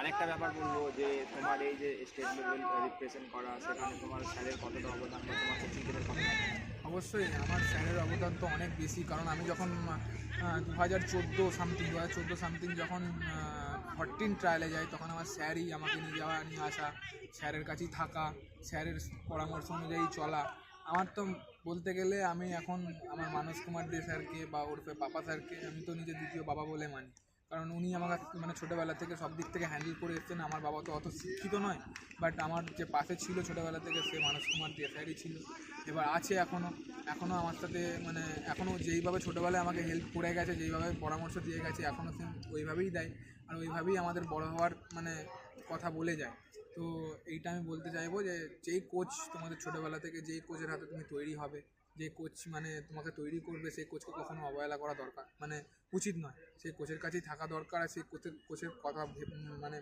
আরেকটা ব্যাপার বলবো যে তোমার এই যে স্টেট লেভেল রিপ্রেজেন্ট করা, সেখানে তোমার স্যারের কতটা অবদান বা তোমার কোচিংদের কতটা? অবশ্যই আমার স্যারের অবদান তো অনেক বেশি, কারণ আমি যখন 2014 সামথিং যখন 14 ট্রায়ালে যাই, তখন আমার স্যারই আমাকে নিয়ে যাওয়া নিয়ে আসা, স্যারের কাছেই থাকা, স্যারের পরামর্শ অনুযায়ী চলা। আমার তো বলতে গেলে আমি এখন আমার মানস কুমার দে স্যারকে বা ওরফে পাপা স্যারকে আমি তো নিজের দ্বিতীয় বাবা বলে মানি, কারণ উনি আমাকে মানে ছোটোবেলা থেকে সব দিক থেকে হ্যান্ডেল করে এসেছেন। আমার বাবা তো অত শিক্ষিত নয়, বাট আমার যে পাশে ছিল ছোটোবেলা থেকে সে মানস কুমার দে স্যারই ছিল, এবার আছে এখনও আমার সাথে, মানে এখনও যেইভাবে ছোটোবেলায় আমাকে হেল্প করে গেছে, যেইভাবে পরামর্শ দিয়ে গেছে, এখনও সে ওইভাবেই দেয়, আর ওইভাবেই আমাদের বড় হওয়ার মানে কথা বলে যায়। তো এইটা আমি বলতে চাইবো যে যেই কোচ তোমাদের ছোটোবেলা থেকে, যেই কোচের হাতে তুমি তৈরি হবে, যে কোচ মানে তোমাকে তৈরি করবে, সেই কোচকে কখনো অবহেলা করা দরকার মানে উচিত নয়। সেই কোচের কাছেই থাকা দরকার, আর সেই কোচের কথা মানে